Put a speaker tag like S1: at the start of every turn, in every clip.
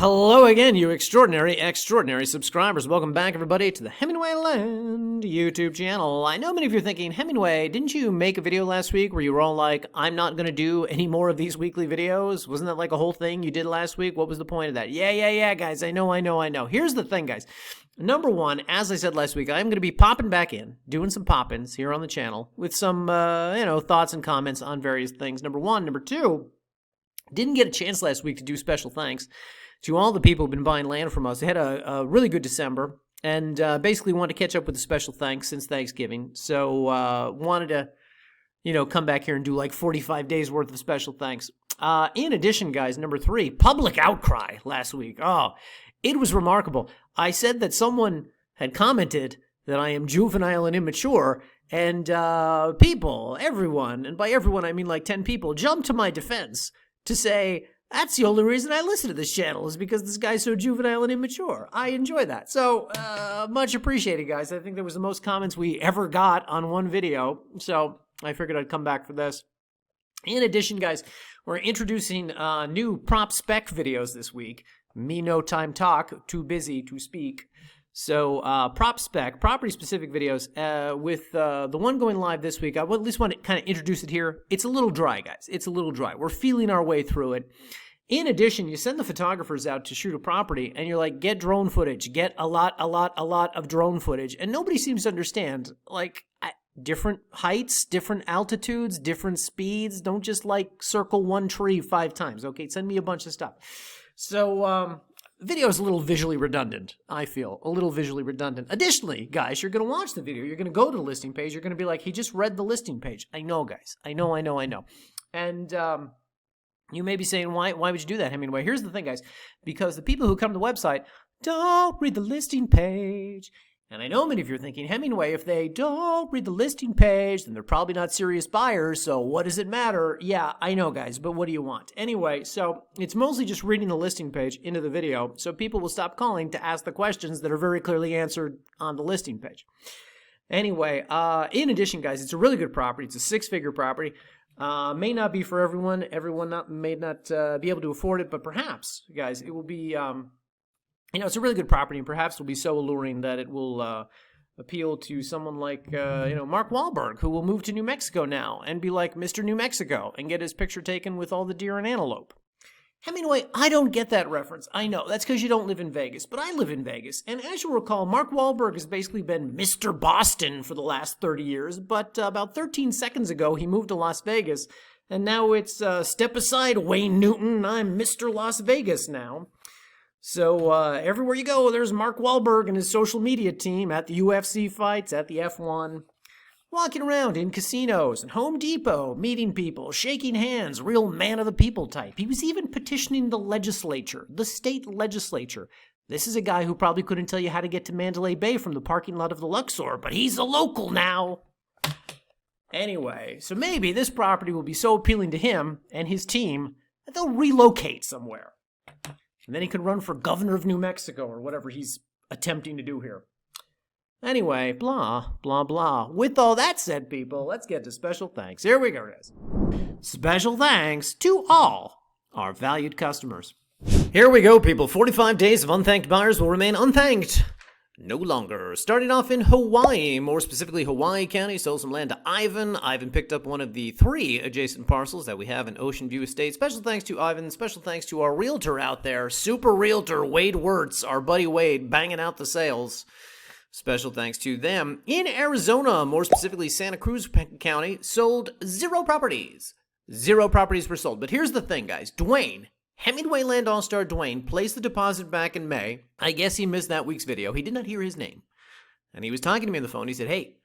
S1: Hello again, you extraordinary subscribers. Welcome back, everybody, to the Hemingway Land YouTube channel. I know many of you are thinking, Hemingway, didn't you make a video last week where you were all like, I'm not going to do any more of these weekly videos? Wasn't that like a whole thing you did last week? What was the point of that? Yeah, guys, I know. Here's the thing, guys. Number one, as I said last week, I'm going to be popping back in, doing some pop-ins here on the channel with some, thoughts and comments on various things. Number one. Number two, didn't get a chance last week to do special thanks to all the people who've been buying land from us. They had a really good December and basically wanted to catch up with a special thanks since Thanksgiving. So wanted to, come back here and do like 45 days worth of special thanks. In addition, guys, number three, public outcry last week. Oh, it was remarkable. I said that someone had commented that I am juvenile and immature, and people, everyone, and by everyone I mean like 10 people, jumped to my defense to say, that's the only reason I listen to this channel is because this guy's so juvenile and immature. I enjoy that. So, much appreciated, guys. I think that was the most comments we ever got on one video. So, I figured I'd come back for this. In addition, guys, we're introducing new prop spec videos this week. Me no time talk, too busy to speak. So, prop spec, property-specific videos, with the one going live this week, I at least want to kind of introduce it here. It's a little dry, guys. It's a little dry. We're feeling our way through it. In addition, you send the photographers out to shoot a property, and you're like, get drone footage. Get a lot of drone footage. And nobody seems to understand, like, different heights, different altitudes, different speeds. Don't just, like, circle one tree 5 times, okay? Send me a bunch of stuff. So, video is a little visually redundant, I feel. A little visually redundant. Additionally, guys, you're going to watch the video. You're going to go to the listing page. You're going to be like, he just read the listing page. I know, guys. I know. And you may be saying, why would you do that, Hemingway? Here's the thing, guys. Because the people who come to the website don't read the listing page. And I know many of you are thinking, Hemingway, if they don't read the listing page, then they're probably not serious buyers, so what does it matter? Yeah, I know, guys, but what do you want? Anyway, so it's mostly just reading the listing page into the video, so people will stop calling to ask the questions that are very clearly answered on the listing page. Anyway, in addition, guys, it's a really good property. It's a 6-figure property. May not be for everyone. May not be able to afford it, but perhaps, guys, it will be... it's a really good property, and perhaps will be so alluring that it will appeal to someone like, Mark Wahlberg, who will move to New Mexico now and be like Mr. New Mexico and get his picture taken with all the deer and antelope. Hemingway, I don't get that reference. I know, that's because you don't live in Vegas, but I live in Vegas. And as you'll recall, Mark Wahlberg has basically been Mr. Boston for the last 30 years, but about 13 seconds ago, he moved to Las Vegas, and now it's step aside, Wayne Newton, I'm Mr. Las Vegas now. So everywhere you go, there's Mark Wahlberg and his social media team at the UFC fights, at the F1, walking around in casinos and Home Depot, meeting people, shaking hands, real man of the people type. He was even petitioning the legislature, the state legislature. This is a guy who probably couldn't tell you how to get to Mandalay Bay from the parking lot of the Luxor, but he's a local now. Anyway, so maybe this property will be so appealing to him and his team that they'll relocate somewhere. And then he can run for governor of New Mexico or whatever he's attempting to do here. Anyway, blah, blah, blah. With all that said, people, let's get to special thanks. Here we go, guys. Special thanks to all our valued customers. Here we go, people. 45 days of unthanked buyers will remain unthanked no longer. Starting off in Hawaii, more specifically Hawaii County, sold some land to Ivan. Ivan picked up one of the 3 adjacent parcels that we have in Ocean View Estate. Special thanks to Ivan. Special thanks to our realtor out there, super realtor Wade Wirtz, our buddy Wade, banging out the sales. Special thanks to them. In Arizona, more specifically Santa Cruz County, sold 0 properties. 0 properties were sold. But here's the thing, guys. Dwayne, Hemingway Land All-Star Dwayne, placed the deposit back in May. I guess he missed that week's video. He did not hear his name. And he was talking to me on the phone. He said, hey,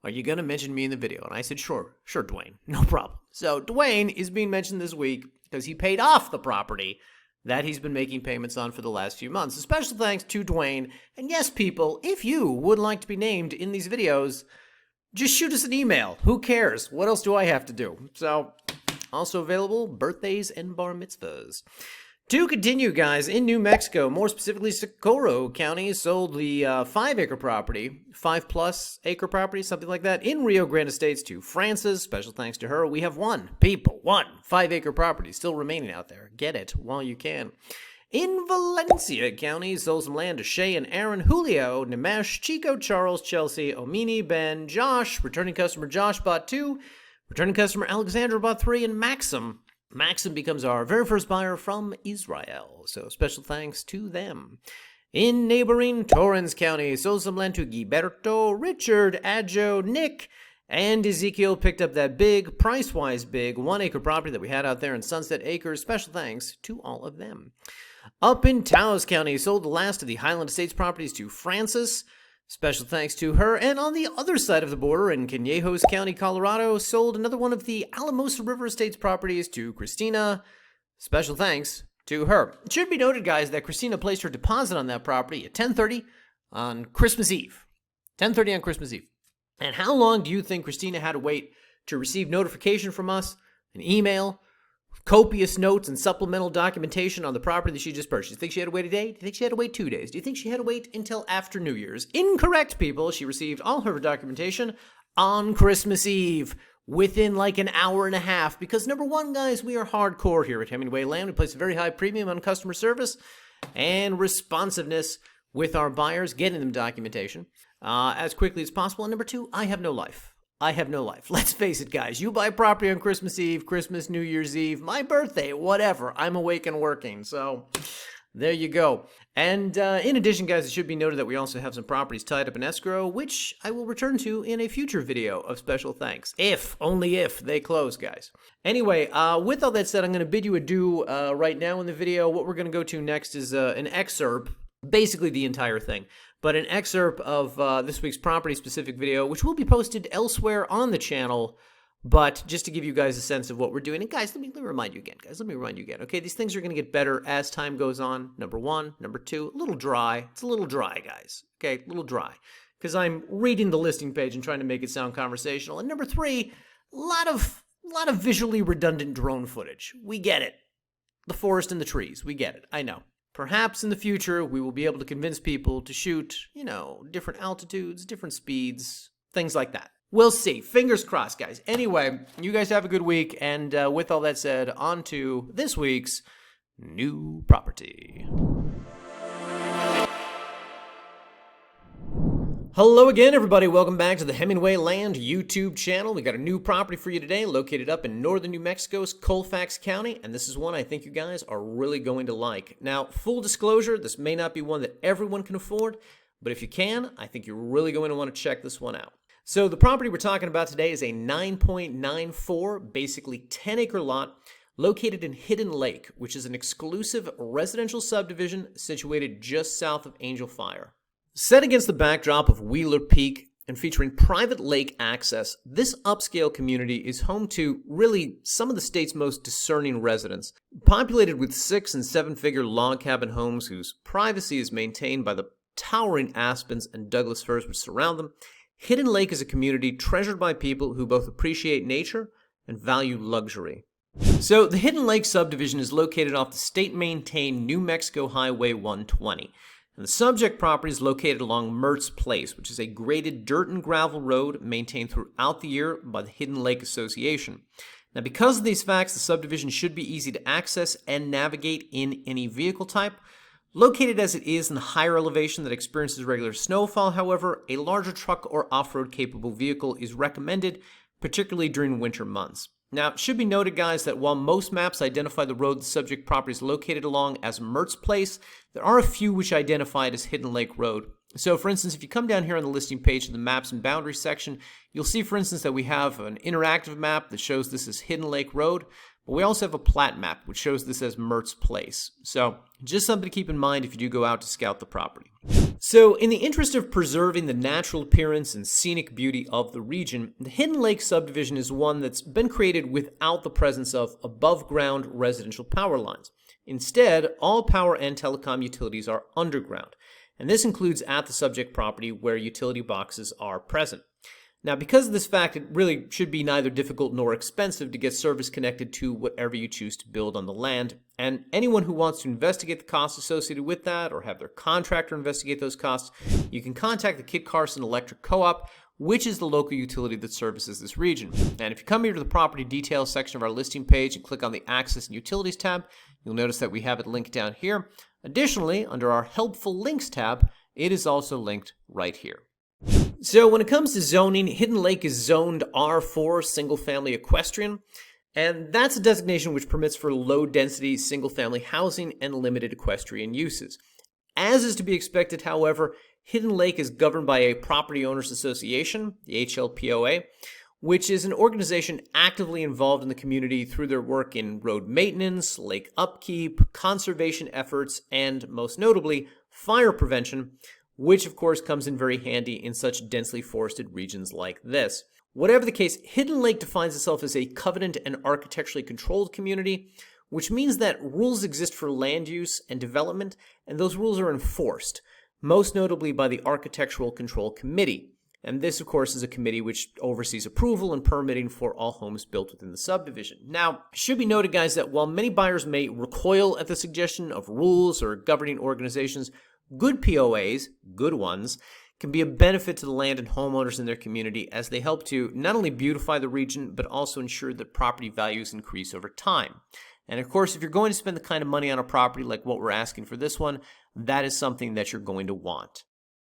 S1: are you going to mention me in the video? And I said, sure, Dwayne, no problem. So Dwayne is being mentioned this week because he paid off the property that he's been making payments on for the last few months. A special thanks to Dwayne. And yes, people, if you would like to be named in these videos, just shoot us an email. Who cares? What else do I have to do? So... also available, birthdays and bar mitzvahs. To continue, guys, in New Mexico, more specifically Socorro County, sold the 5-acre property, 5+ acre property, something like that, in Rio Grande Estates to Frances. Special thanks to her. We have one 5-acre property still remaining out there. Get it while you can. In Valencia County, sold some land to Shay and Aaron, Julio, Nimesh, Chico, Charles, Chelsea, Omini, Ben, Josh. Returning customer Josh bought 2. Returning customer Alexandra bought 3. And Maxim. Maxim becomes our very first buyer from Israel. So special thanks to them. In neighboring Torrance County, sold some land to Gilberto, Richard, Adjo, Nick, and Ezekiel picked up that big, price-wise big, 1-acre property that we had out there in Sunset Acres. Special thanks to all of them. Up in Taos County, sold the last of the Highland Estates properties to Frances. Special thanks to her. And on the other side of the border in Canejos County, Colorado, sold another one of the Alamosa River Estates properties to Christina. Special thanks to her. It should be noted, guys, that Christina placed her deposit on that property at 10:30 on Christmas Eve. 10:30 on Christmas Eve. And how long do you think Christina had to wait to receive notification from us, an email, copious notes, and supplemental documentation on the property that she just purchased? Do you think she had to wait a day? Do you think she had to wait 2 days? Do you think she had to wait until after New Year's? Incorrect, people. She received all her documentation on Christmas Eve, within like an hour and a half. Because number one, guys, we are hardcore here at Hemingway Land. We place a very high premium on customer service and responsiveness with our buyers, getting them documentation as quickly as possible. And number two, I have no life. I have no life. Let's face it, guys. You buy property on Christmas Eve, Christmas, New Year's Eve, my birthday, whatever. I'm awake and working. So there you go. And in addition, guys, it should be noted that we also have some properties tied up in escrow, which I will return to in a future video of special thanks. If, only if, they close, guys. Anyway, with all that said, I'm going to bid you adieu right now in the video. What we're going to go to next is an excerpt, basically the entire thing, but an excerpt of this week's property-specific video, which will be posted elsewhere on the channel, but just to give you guys a sense of what we're doing. And guys, let me remind you again, okay? These things are going to get better as time goes on, number one. Number two, a little dry. It's a little dry, guys, okay? A little dry, because I'm reading the listing page and trying to make it sound conversational. And number three, a lot of visually redundant drone footage. We get it. The forest and the trees, we get it, I know. Perhaps in the future, we will be able to convince people to shoot, different altitudes, different speeds, things like that. We'll see. Fingers crossed, guys. Anyway, you guys have a good week. And with all that said, on to this week's new property. Hello again, everybody. Welcome back to the Hemingway Land YouTube channel. We got a new property for you today, located up in northern New Mexico's Colfax County, and this is one I think you guys are really going to like. Now, full disclosure, this may not be one that everyone can afford, but if you can, I think you're really going to want to check this one out. So the property we're talking about today is a 9.94, basically 10-acre lot located in Hidden Lake, which is an exclusive residential subdivision situated just south of Angel Fire. Set against the backdrop of Wheeler Peak and featuring private lake access, this upscale community is home to really some of the state's most discerning residents. Populated with 6- and 7-figure log cabin homes whose privacy is maintained by the towering aspens and Douglas firs which surround them, Hidden Lake is a community treasured by people who both appreciate nature and value luxury. So the Hidden Lake subdivision is located off the state-maintained New Mexico Highway 120. And the subject property is located along Mertz Place, which is a graded dirt and gravel road maintained throughout the year by the Hidden Lake Association. Now, because of these facts, the subdivision should be easy to access and navigate in any vehicle type. Located as it is in the higher elevation that experiences regular snowfall, however, a larger truck or off-road capable vehicle is recommended, particularly during winter months. Now, it should be noted, guys, that while most maps identify the road the subject property is located along as Mertz Place, there are a few which identify it as Hidden Lake Road. So, for instance, if you come down here on the listing page in the Maps and Boundaries section, you'll see, for instance, that we have an interactive map that shows this as Hidden Lake Road, but we also have a plat map which shows this as Mertz Place. So, just something to keep in mind if you do go out to scout the property. So, in the interest of preserving the natural appearance and scenic beauty of the region, the Hidden Lake subdivision is one that's been created without the presence of above-ground residential power lines. Instead, all power and telecom utilities are underground, and this includes at the subject property where utility boxes are present. Now, because of this fact, it really should be neither difficult nor expensive to get service connected to whatever you choose to build on the land, and anyone who wants to investigate the costs associated with that or have their contractor investigate those costs, you can contact the Kit Carson Electric Co-op, which is the local utility that services this region. And if you come here to the property details section of our listing page and click on the Access and Utilities tab, You'll notice that we have it linked down here. Additionally, under our Helpful Links tab, it is also linked right here. So when it comes to zoning, Hidden Lake is zoned R4 single-family equestrian, and that's a designation which permits for low-density single-family housing and limited equestrian uses. As is to be expected, however, Hidden Lake is governed by a Property Owners Association, the HLPOA, which is an organization actively involved in the community through their work in road maintenance, lake upkeep, conservation efforts, and most notably, fire prevention, which of course comes in very handy in such densely forested regions like this. Whatever the case, Hidden Lake defines itself as a covenant and architecturally controlled community, which means that rules exist for land use and development, and those rules are enforced, most notably by the Architectural Control Committee. And this, of course, is a committee which oversees approval and permitting for all homes built within the subdivision. Now, it should be noted, guys, that while many buyers may recoil at the suggestion of rules or governing organizations, good POAs, good ones, can be a benefit to the land and homeowners in their community as they help to not only beautify the region, but also ensure that property values increase over time. And of course, if you're going to spend the kind of money on a property like what we're asking for this one, that is something that you're going to want.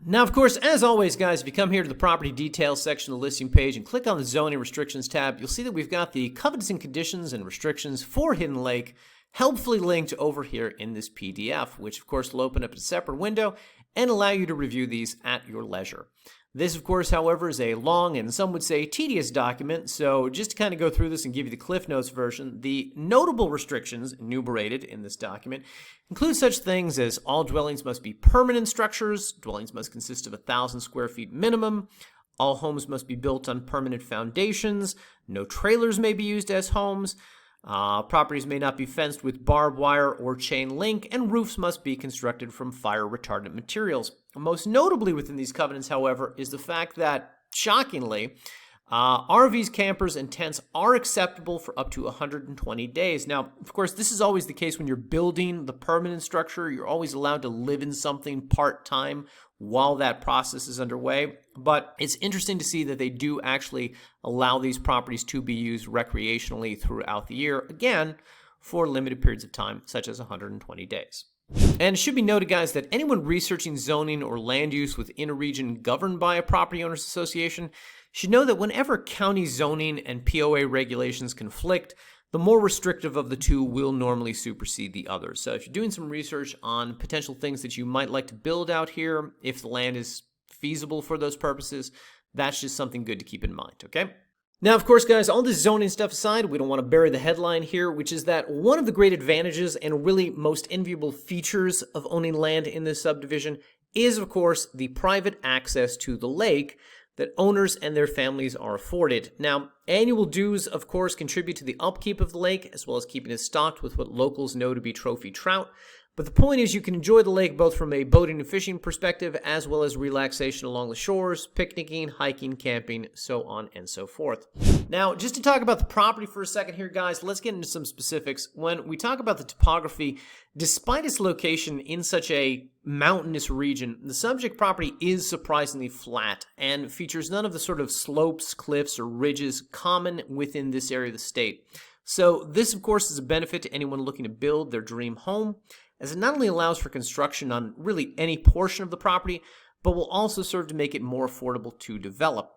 S1: Now, of course, as always, guys, if you come here to the property details section of the listing page and click on the zoning restrictions tab, you'll see that we've got the covenants and conditions and restrictions for Hidden Lake helpfully linked over here in this PDF, which of course will open up a separate window and allow you to review these at your leisure. This, of course, however, is a long and some would say tedious document, so just to kind of go through this and give you the Cliff Notes version, the notable restrictions enumerated in this document include such things as all dwellings must be permanent structures, dwellings must consist of 1,000 square feet minimum, all homes must be built on permanent foundations, no trailers may be used as homes, properties may not be fenced with barbed wire or chain link, and roofs must be constructed from fire-retardant materials. Most notably within these covenants, however, is the fact that, shockingly, RVs, campers, and tents are acceptable for up to 120 days. Now, of course, this is always the case when you're building the permanent structure. You're always allowed to live in something part-time while that process is underway. But it's interesting to see that they do actually allow these properties to be used recreationally throughout the year, again, for limited periods of time, such as 120 days. And it should be noted, guys, that anyone researching zoning or land use within a region governed by a property owners association should know that whenever county zoning and POA regulations conflict, the more restrictive of the two will normally supersede the other. So if you're doing some research on potential things that you might like to build out here, if the land is feasible for those purposes, that's just something good to keep in mind, okay? Now, of course, guys, all this zoning stuff aside, we don't want to bury the headline here, which is that one of the great advantages and really most enviable features of owning land in this subdivision is, of course, the private access to the lake that owners and their families are afforded. Now, annual dues, of course, contribute to the upkeep of the lake, as well as keeping it stocked with what locals know to be trophy trout. But the point is you can enjoy the lake both from a boating and fishing perspective, as well as relaxation along the shores, picnicking, hiking, camping, so on and so forth. Now, just to talk about the property for a second here, guys, let's get into some specifics. When we talk about the topography, despite its location in such a mountainous region, the subject property is surprisingly flat and features none of the sort of slopes, cliffs, or ridges common within this area of the state. So this, of course, is a benefit to anyone looking to build their dream home, as it not only allows for construction on really any portion of the property, but will also serve to make it more affordable to develop.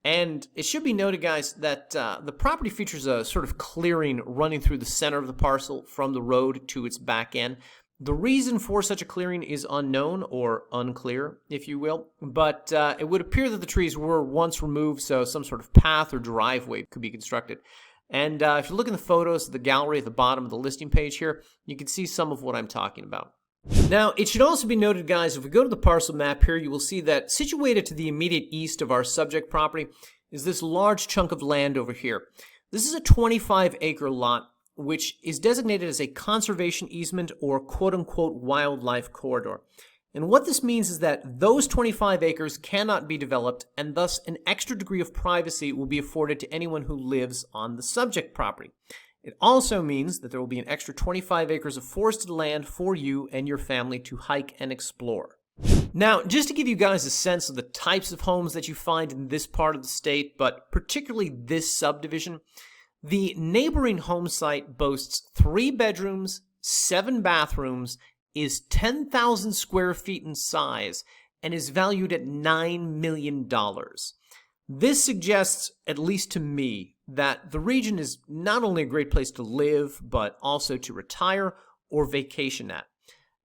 S1: And it should be noted, guys, that the property features a sort of clearing running through the center of the parcel from the road to its back end. The reason for such a clearing is unknown, or unclear, if you will, but it would appear that the trees were once removed, so some sort of path or driveway could be constructed. And if you look in the photos of the gallery at the bottom of the listing page here, you can see some of what I'm talking about. Now, it should also be noted, guys, if we go to the parcel map here, you will see that situated to the immediate east of our subject property is this large chunk of land over here. This is a 25-acre lot, which is designated as a conservation easement or quote-unquote wildlife corridor. And what this means is that those 25 acres cannot be developed, and thus an extra degree of privacy will be afforded to anyone who lives on the subject property. It also means that there will be an extra 25 acres of forested land for you and your family to hike and explore. Now, just to give you guys a sense of the types of homes that you find in this part of the state, but particularly this subdivision, the neighboring home site boasts 3 bedrooms, 7 bathrooms, is 10,000 square feet in size, and is valued at $9 million. This suggests, at least to me, that the region is not only a great place to live, but also to retire or vacation at.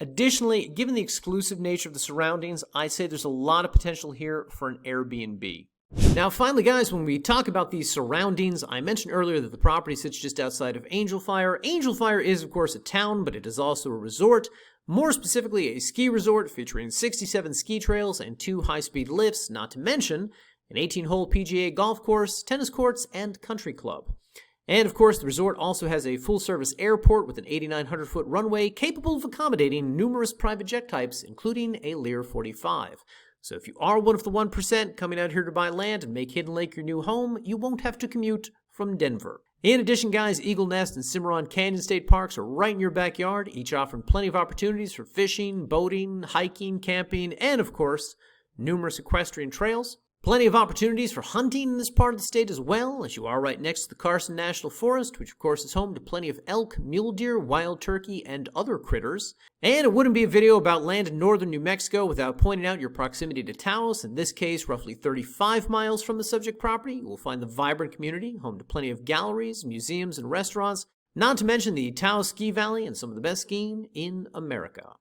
S1: Additionally, given the exclusive nature of the surroundings, I'd say there's a lot of potential here for an Airbnb. Now, finally, guys, when we talk about these surroundings, I mentioned earlier that the property sits just outside of Angel Fire. Angel Fire is, of course, a town, but it is also a resort. More specifically, a ski resort featuring 67 ski trails and 2 high-speed lifts, not to mention an 18-hole PGA golf course, tennis courts, and country club. And of course, the resort also has a full-service airport with an 8,900-foot runway capable of accommodating numerous private jet types, including a Lear 45. So if you are one of the 1% coming out here to buy land and make Hidden Lake your new home, you won't have to commute from Denver. In addition, guys, Eagle Nest and Cimarron Canyon State Parks are right in your backyard, each offering plenty of opportunities for fishing, boating, hiking, camping, and of course, numerous equestrian trails. Plenty of opportunities for hunting in this part of the state as well, as you are right next to the Carson National Forest, which of course is home to plenty of elk, mule deer, wild turkey, and other critters. And it wouldn't be a video about land in northern New Mexico without pointing out your proximity to Taos. In this case, roughly 35 miles from the subject property, you will find the vibrant community, home to plenty of galleries, museums, and restaurants, not to mention the Taos Ski Valley and some of the best skiing in America.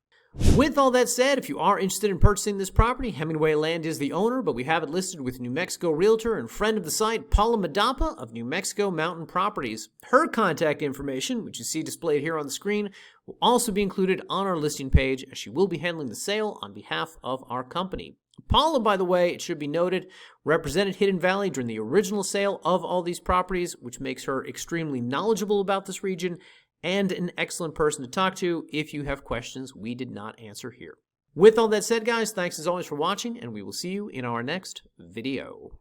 S1: With all that said, if you are interested in purchasing this property, Hemingway Land is the owner, but we have it listed with New Mexico realtor and friend of the site, Paula Madapa of New Mexico Mountain Properties. Her contact information, which you see displayed here on the screen, will also be included on our listing page, as she will be handling the sale on behalf of our company. Paula, by the way, it should be noted, represented Hidden Valley during the original sale of all these properties, which makes her extremely knowledgeable about this region and an excellent person to talk to if you have questions we did not answer here. With all that said, guys, thanks as always for watching, and we will see you in our next video.